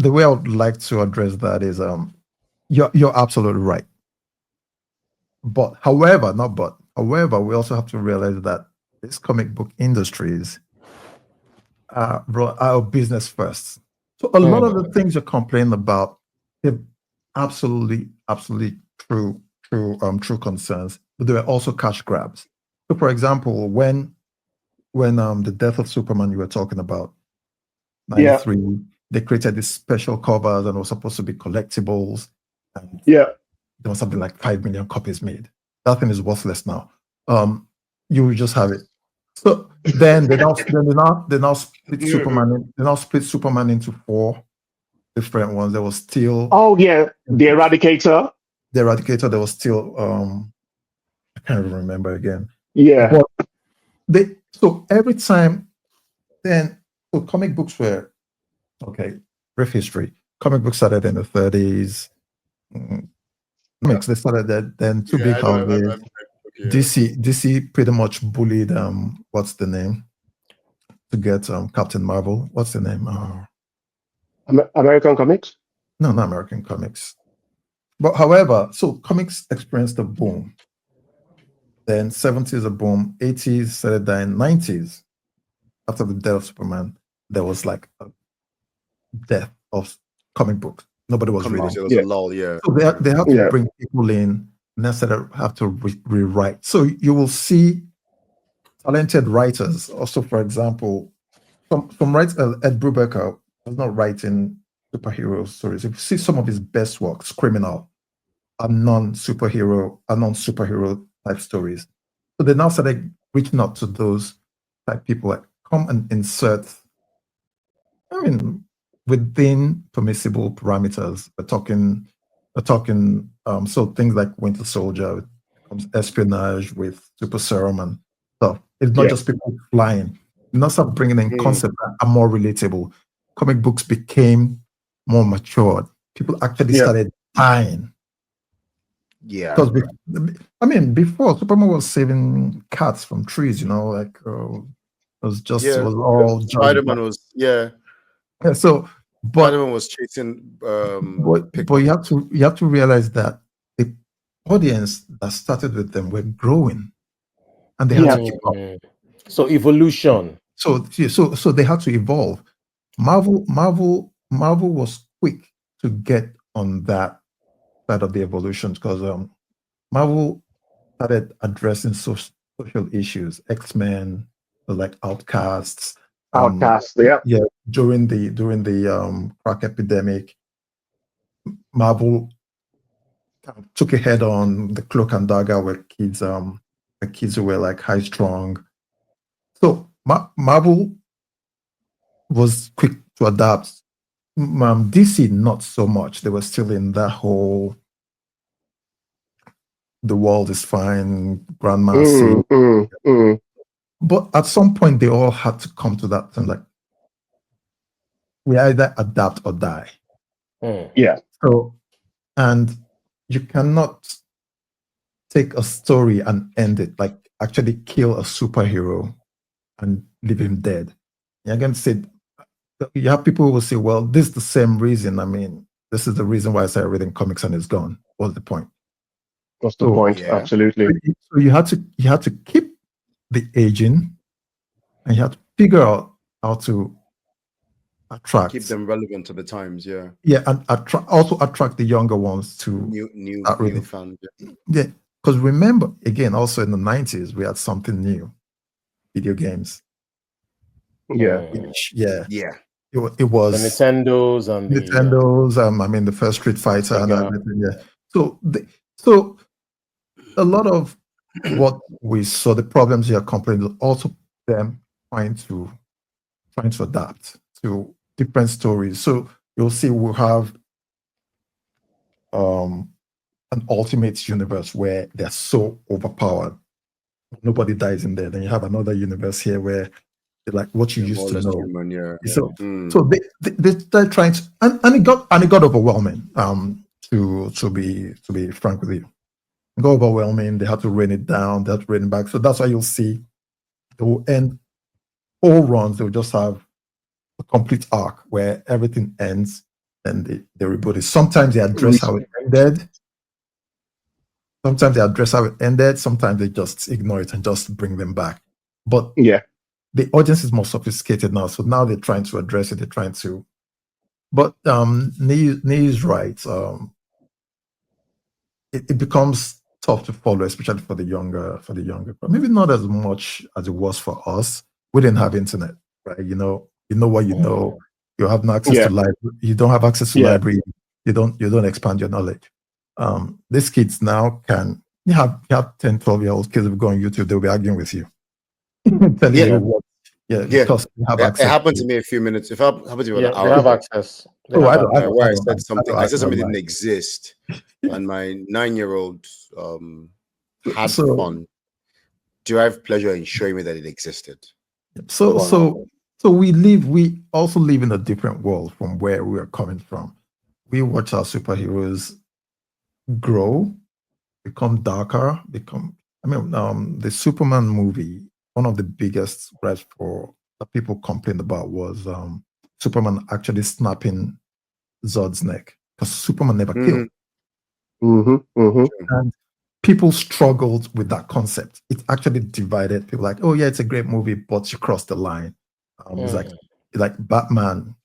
the way I would like to address that is you're absolutely right. But however, not but however, we also have to realize that these comic book industries are business first. So a lot of the things you're complaining about, they're absolutely true concerns, but they were also cash grabs. So for example, when the death of Superman you were talking about, 93, they created these special covers and it was supposed to be collectibles. And there was something like 5 million copies made. That thing is worthless now. You will just have it. So then they now split Superman. They now split Superman into 4 different ones. There was still the Eradicator. The Eradicator. There was still I can't even remember again. Yeah. But so every time then so comic books were okay. Brief history. Comic books started in the 30s. Comics they started that then two big houses. DC pretty much bullied what's the name to get Captain Marvel. What's the name? American Comics? No, not American Comics. But however, so comics experienced a boom. Then 70s a boom, 80s started dying, 90s after the death of Superman, there was like a death of comic books. Nobody was reading. There was a lull, So they have to bring people in, and instead of have to rewrite. So you will see talented writers. Also, for example, some writers, Ed Brubaker was not writing superhero stories. If you see some of his best works, Criminal, are non-superhero type stories. So they now started reaching out to those type people, like come and insert. I mean, within permissible parameters, we're talking. So things like Winter Soldier, espionage with super serum and stuff. It's not just people flying. You now start bringing in concepts that are more relatable. Comic books became more matured. People actually started dying. Yeah. Because before Superman was saving cats from trees, like it was all Spider-Man was So Spider-Man was chasing but you have to realize that the audience that started with them were growing. And they had to keep up. So evolution. So they had to evolve. Marvel was quick to get on that side of the evolution because Marvel started addressing social issues. X-Men, like Outcasts. During the crack epidemic, Marvel took a head on the Cloak and Dagger, where kids who were like high strung. So Marvel was quick to adapt. DC not so much. They were still in that whole the world is fine, grandma. But at some point, they all had to come to that thing, like we either adapt or die. So, and you cannot take a story and end it, like actually kill a superhero and leave him dead. You're going to say, you have people who will say, well, this is the same reason. I mean, this is the reason why I started reading comics and it's gone. What's the point? What's the point? Absolutely. So you had to keep the aging, and you have to figure out how to keep them relevant to the times. And also attract the younger ones to new fans. Because remember, again, also in the 90s, we had something new: video games. It was the Nintendos and the first Street Fighter and everything. So a lot of what we saw, the problems you are complaining, also them trying to adapt to different stories. So you'll see we'll have an ultimate universe where they're so overpowered, nobody dies in there. Then you have another universe here where they're like what you used to know. Human, So they're trying to, and it got overwhelming. To be frank with you. Go overwhelming. They had to rein it down. They had to rein it back. So that's why you'll see they will end all runs. They'll just have a complete arc where everything ends and they reboot it. Sometimes they address how it ended. Sometimes they address how it ended. Sometimes they just ignore it and just bring them back. But the audience is more sophisticated now, so now they're trying to address it. They're trying to. But Niyi is right. It becomes tough to follow, especially for the younger. But maybe not as much as it was for us. We didn't have internet, right? You know what you know. You have no access to library. You don't have access to library. You don't expand your knowledge. These kids now you have 10, 12-year-old kids who go on YouTube, they'll be arguing with you. Telling you what, because you have access. It happened to me a few minutes. If it happened to me, they have access. I said something didn't exist, and my 9-year-old had fun, derived pleasure in showing me that it existed. So we also live in a different world from where we are coming from. We watch our superheroes grow, become darker, the Superman movie, one of the biggest gripes that people complained about was Superman actually snapping Zod's neck, because Superman never killed. And people struggled with that concept. It actually divided people, like, oh yeah, it's a great movie, but you crossed the line. It's like Batman,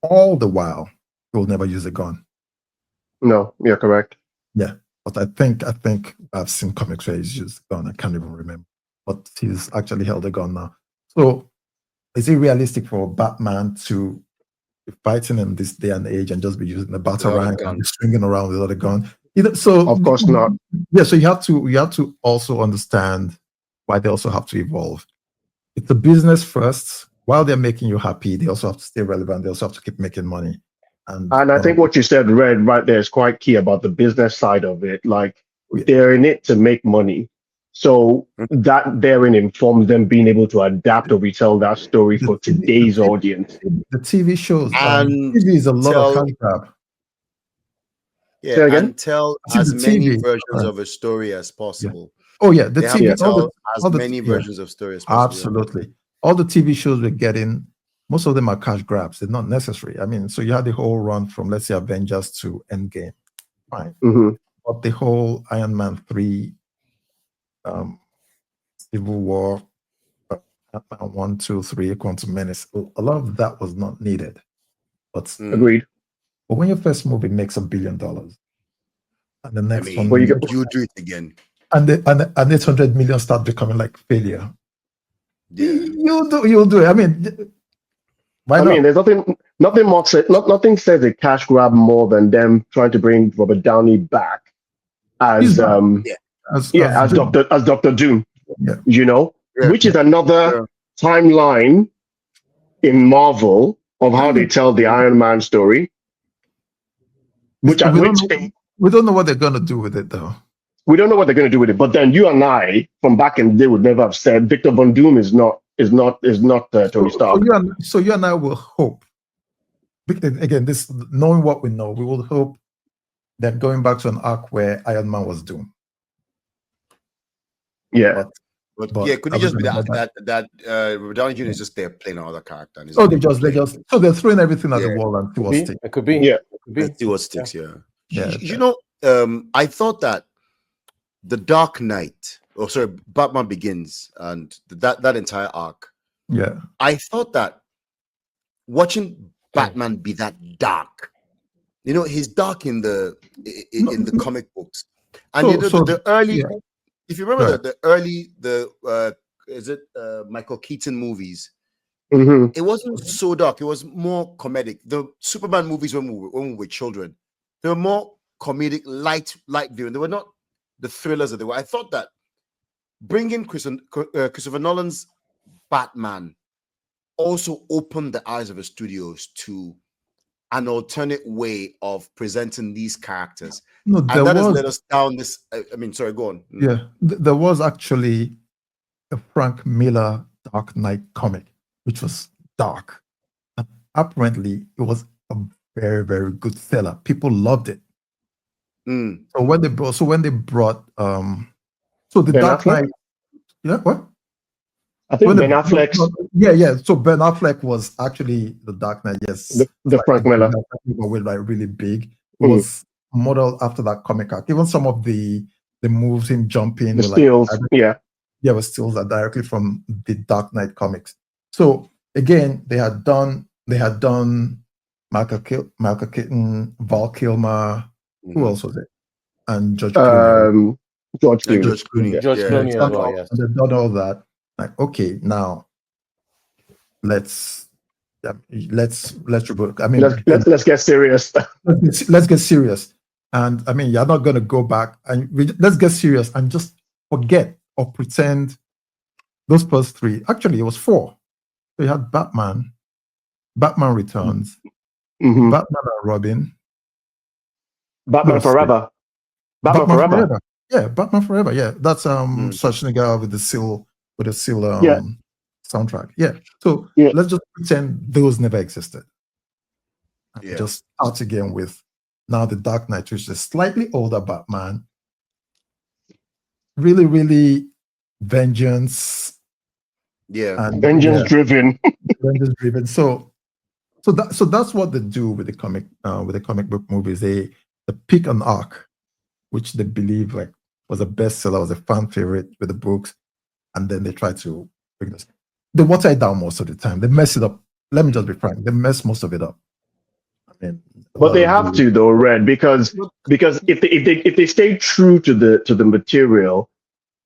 all the while, he will never use a gun. No, you're correct. Yeah, but I think I've seen comics where he's used a gun. I can't even remember, but he's actually held a gun now. So, is it realistic for Batman to be fighting in this day and age and just be using a batarang and swinging around without a gun? So, of course not. Yeah, so you have to also understand why they also have to evolve. It's a business first. While they're making you happy, they also have to stay relevant. They also have to keep making money. And I think what you said, Redd, right there is quite key about the business side of it. Like, they're in it to make money. So that therein informs them being able to adapt or retell that story for today's audience. The TV shows, TV is a lot of hand grab. Yeah, and tell as many versions of a story as possible. Oh yeah, the TV tell as many versions of story as possible. Absolutely. All the TV shows we're getting, most of them are cash grabs. They're not necessary. I mean, so you had the whole run from, let's say, Avengers to Endgame. Fine. But the whole Iron Man 3, Civil War, 1, 2, 3, Quantum Menace, a lot of that was not needed. But agreed. But when your first movie makes $1 billion, and the next one, you do it again, and 800 million start becoming like failure, you'll do it. I mean, there's nothing says a cash grab more than them trying to bring Robert Downey back as Dr. Doom. Which is another timeline in Marvel of how they tell the Iron Man story. We don't know what they're gonna do with it, though. We don't know what they're gonna do with it. But then you and I, from back in the day, would never have said Victor Von Doom is not Tony Stark. So you and I will hope. Again, this knowing what we know, we will hope that going back to an arc where Iron Man was Doom. Yeah. But could it just be that Robert Downey Jr. is just there playing another character? So they're throwing everything at the wall and see what sticks. It could be. Yeah. Let's see what sticks. I thought that the Dark Knight, Batman Begins, and that entire arc. Yeah. I thought that watching Batman be that dark, he's dark in the comic books, and the early. If you remember the early Michael Keaton movies, it wasn't so dark. It was more comedic. The Superman movies when we were children, they were more comedic, light viewing. They were not the thrillers that they were. I thought that bringing Christopher Nolan's Batman also opened the eyes of the studios to an alternate way of presenting these characters. And that has led us down this. Sorry, go on. Yeah, there was actually a Frank Miller Dark Knight comic, which was dark. And apparently, it was a very, very good seller. People loved it. So when they brought, the Dark Knight, what? I think When Ben Affleck's yeah. So Ben Affleck was actually the Dark Knight. Yes, the Frank Miller. Were like really big. It Mm. was modeled after that comic arc. Even some of the moves, him jumping, The were like stills, yeah. was stills are directly from the Dark Knight comics. So again, they had done Michael Keaton, Val Kilmer. Who else was it? And George Clooney. George And Clooney. George Clooney. Yeah. George Yeah, Clooney as exactly. well, yes. And they've done all that. Like, okay, now let's reboot. I mean, Let's get serious. let's get serious. And I mean, you're not going to go back and let's get serious and just forget or pretend those first three. Actually, it was four. So you had Batman Returns, Mm-hmm. Batman and Robin, Batman Forever. Batman Forever. Yeah, Batman Forever. Yeah, that's Schwarzenegger with the seal Yeah. soundtrack. Yeah. So Yeah. let's just pretend those never existed. And Yeah. just start again with now the Dark Knight, which is a slightly older Batman. Really, really vengeance. Yeah. And Vengeance driven. Vengeance driven. So that's what they do with the comic book movies. They pick an arc, which they believe like was a bestseller, was a fan favorite with the books, and then they try to bring this. They water it down most of the time. They mess it up. Let me just be frank. They mess most of it up. I mean, But they have to though, Red, because if they stay true to the material,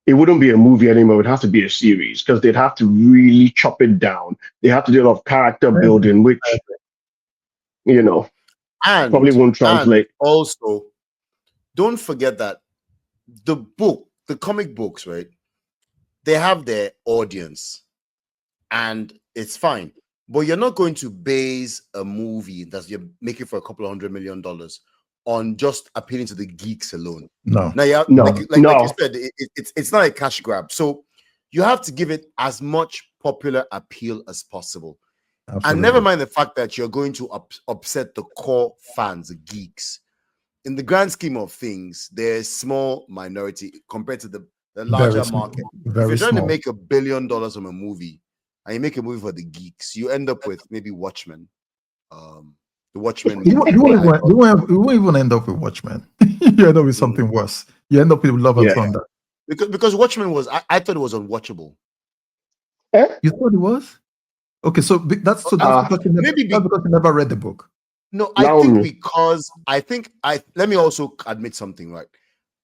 it wouldn't be a movie anymore. It would have to be a series because they'd have to really chop it down. They have to do a lot of character building, which probably won't translate. And also, don't forget that the comic books, right? They have their audience, and it's fine. But you're not going to base a movie that you're making for $200 million on just appealing to the geeks alone. No. Now, like you said, it's not a cash grab. So you have to give it as much popular appeal as possible. Absolutely. And never mind the fact that you're going to upset the core fans, the geeks. In the grand scheme of things, they're a small minority compared to the larger market. If you're trying to make $1 billion from a movie, and you make a movie for the geeks, you end up with maybe Watchmen. The Watchmen. You won't even end up with Watchmen. You end up with something worse. You end up with Love and Thunder. Because Watchmen was, I thought it was unwatchable. You thought it was? Okay, so that's because you never read the book. No, I think let me also admit something, right?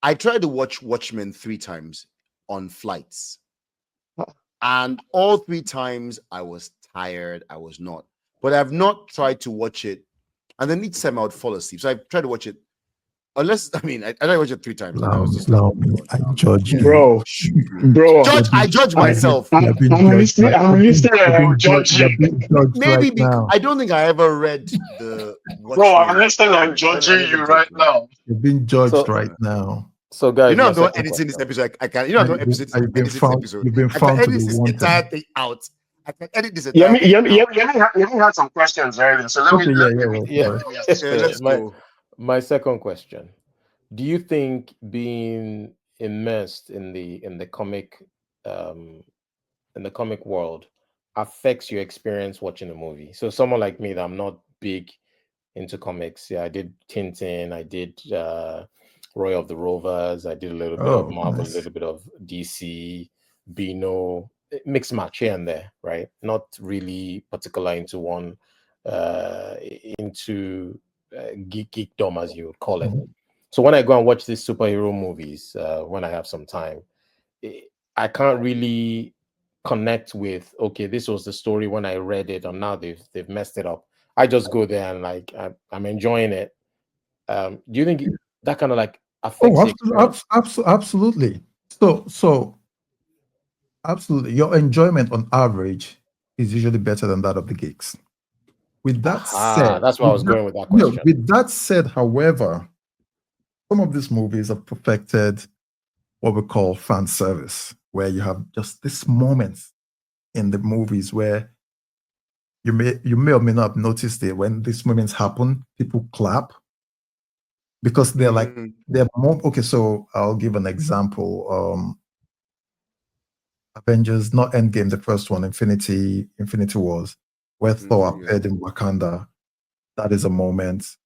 I tried to watch Watchmen 3 times on flights. And all 3 times I was tired. I was not. But I've not tried to watch it. And then each time I would fall asleep. So I tried to watch it. Unless, I tried to watch it 3 times. And I was just I judge you. Bro. I judge myself. I'm listening. I'm judging. Maybe I don't think I ever read the Bro, I'm listening. I'm judging you right now. You're being judged right now. So guys, I'm not editing this episode. I can. I'm not editing this episode. You've been found I to can edit be this wanted. entire thing out. I can edit this entire thing out. You had some questions earlier, so let's go. My second question: do you think being immersed in the comic world affects your experience watching a movie? So someone like me, that I'm not big into comics. Yeah, I did Tintin. I did. Roy of the Rovers. I did a little bit of Marvel, a little bit of DC, Beano, mixed match here and there, right? Not really particular into one, geekdom, as you would call it. So when I go and watch these superhero movies, when I have some time, I can't really connect with, okay, this was the story when I read it, and now they've messed it up. I just go there and like I'm enjoying it. Do you think that kind of like affects absolutely. So absolutely, your enjoyment on average is usually better than that of the geeks. With that said, that's why I was going with that question. With that said, however, some of these movies have perfected what we call fan service, where you have just these moments in the movies where you may or may not have noticed it. When these moments happen, people clap. Because they're they're more okay. So I'll give an example. Avengers, not Endgame, the first one, Infinity Wars, where Thor appeared in Wakanda. That is a moment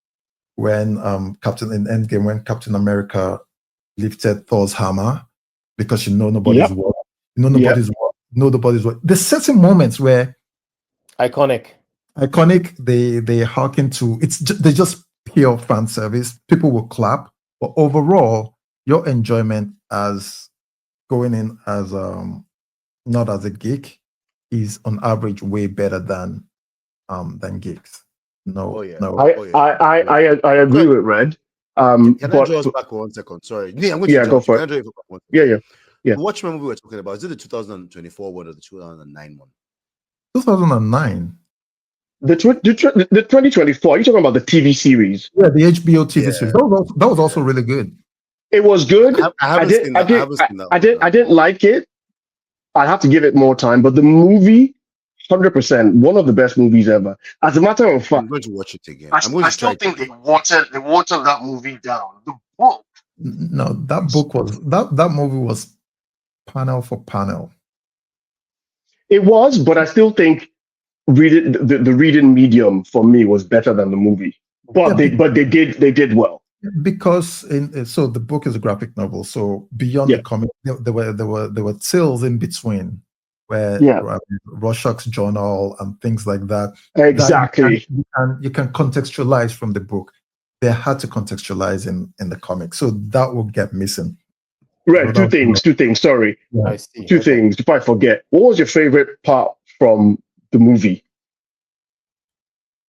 when in Endgame, when Captain America lifted Thor's hammer because nobody's work. Nobody's work. There's certain moments where iconic. They harken to they just pure fan service. People will clap, but overall, your enjoyment as going in as not as a geek is on average way better than geeks. I agree with Redd. Can I draw us back 1 second? Sorry. Yeah, I'm going to go for it. Yeah. Watch movie we were talking about. Is it the 2024 one or the 2009 one? 2009. The 2024. Are you talking about the TV series? Yeah, the HBO TV series. That was also really good. It was good. I didn't like it. I have to give it more time. But the movie, 100%, one of the best movies ever. As a matter of fact, I'm going to watch it again. I still think they watered that movie down. The book. No, that book was that movie was panel for panel. It was, but I still think the reading medium for me was better than the movie. But they did well. Because so the book is a graphic novel. So beyond the comic, there were tales in between where Rorschach's journal and things like that. Exactly. That you can contextualize from the book. They had to contextualize in the comic, so that will get missing. Right. Two things. Sorry. Yeah. I see. Two things. If I forget, what was your favorite part from the movie?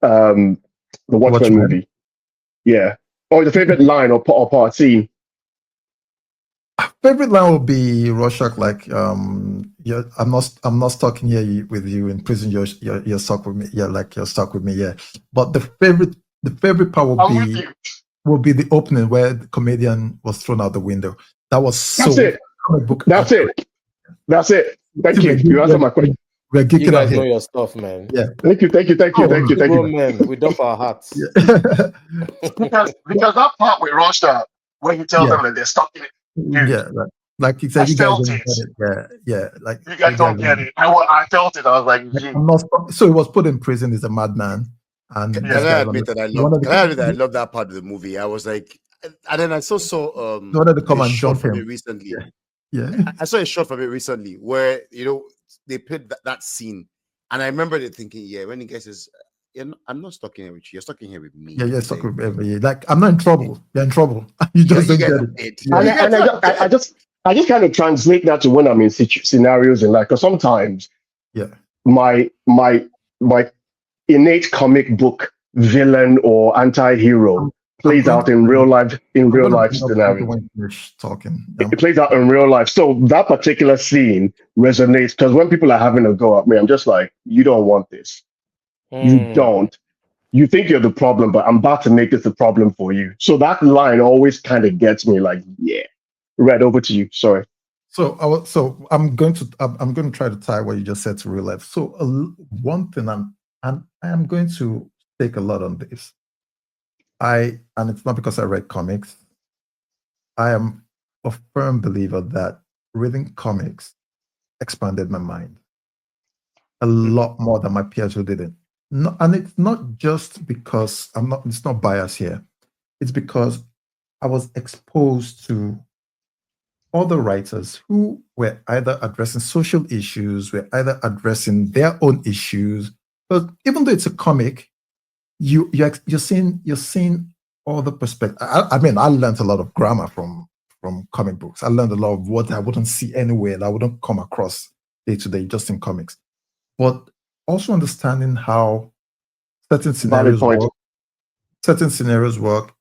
The Watchmen movie. Yeah. Or the favorite line or part scene? Favorite line would be Rorschach, like, I'm not stuck here with you in prison. You're stuck with me. Yeah, like you're stuck with me. Yeah. But the favorite part would be the opening where the comedian was thrown out the window. That was so. That's it. Comic book. That's it. Thank you. You answered my question. You guys know your stuff, man. Yeah. Thank you. Groawn Men, we dump our hearts. Yeah. because that part with Rorschach, where he tells them that they're stuck in it. Dude, yeah, like he said, you guys don't get it. Yeah, like you guys don't get it. I felt it. I was like, so he was put in prison. He's a madman. And can I admit that I love that part of the movie? I was like, and then I saw wanted to come and jump him recently. Yeah. I saw a shot from it recently where they put that scene, and I remember thinking, when he gets I'm not stuck in here with you. You're stuck in here with me. Yeah, you're stuck with me. Like, I'm not in trouble. You're in trouble. You just don't get it. And I just kind of translate that to when I'm in scenarios and because sometimes, my innate comic book villain or anti-hero plays out in real life scenarios. It plays out in real life. So that particular scene resonates because when people are having a go at me, I'm just like, you don't want this. You don't. You think you're the problem, but I'm about to make this a problem for you. So that line always kind of gets me like, yeah. Redd, over to you. Sorry. So I'm going to try to tie what you just said to real life. So one thing I am going to take a lot on this. And it's not because I read comics. I am a firm believer that reading comics expanded my mind a lot more than my peers who didn't. No, and it's not just because it's not bias here. It's because I was exposed to other writers who were either addressing social issues, were either addressing their own issues. But even though it's a comic, you're seeing all the perspectives. I mean, I learned a lot of grammar from comic books. I learned a lot of what I wouldn't see anywhere, that I wouldn't come across day to day just in comics. But also understanding how certain scenarios work,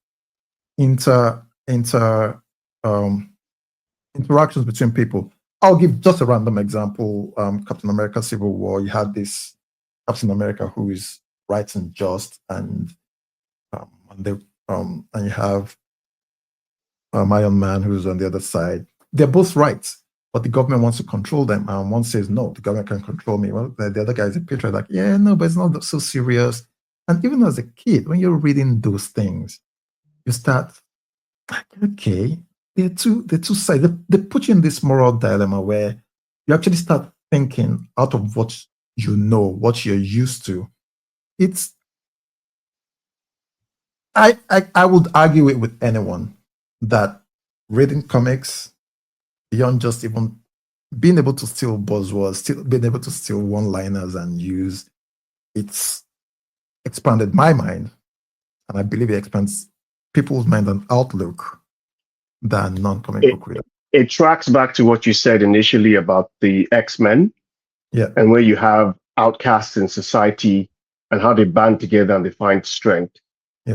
interactions between people. I'll give just a random example. Captain America Civil War, you had this Captain America who is right and just, and you have Iron Man who's on the other side. They're both right, but the government wants to control them, and one says no, the government can control me. Well, the other guy is a patriot, like, yeah, no, but it's not so serious. And even as a kid, when you're reading those things, you start, okay, they're two sides. They put you in this moral dilemma where you actually start thinking out of what you know, what you're used to. It's I would argue it with anyone that reading comics beyond just even being able to steal buzzwords, still being able to steal one-liners and use, it's expanded my mind, and I believe it expands people's mind and outlook than non-comic book readers. It tracks back to what you said initially about the X-Men, and where you have outcasts in society and how they band together and they find strength.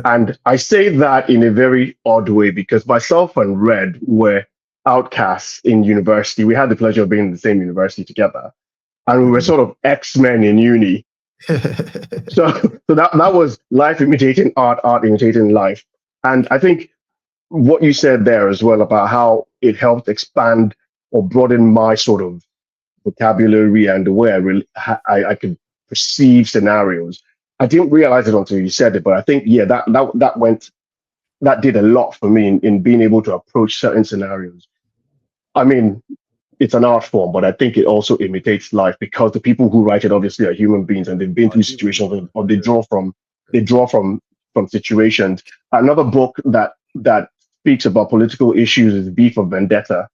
And I say that in a very odd way because myself and Redd were outcasts in university. We had the pleasure of being in the same university together, and we were sort of X-Men in uni. so that was life imitating art, art imitating life. And I think what you said there as well about how it helped expand or broaden my sort of vocabulary and the way I could perceive scenarios. I didn't realize it until you said it, but I think that did a lot for me in being able to approach certain scenarios. I mean, it's an art form, but I think it also imitates life because the people who write it obviously are human beings and they've been through situations or they draw from situations. Another book that speaks about political issues is V for Vendetta.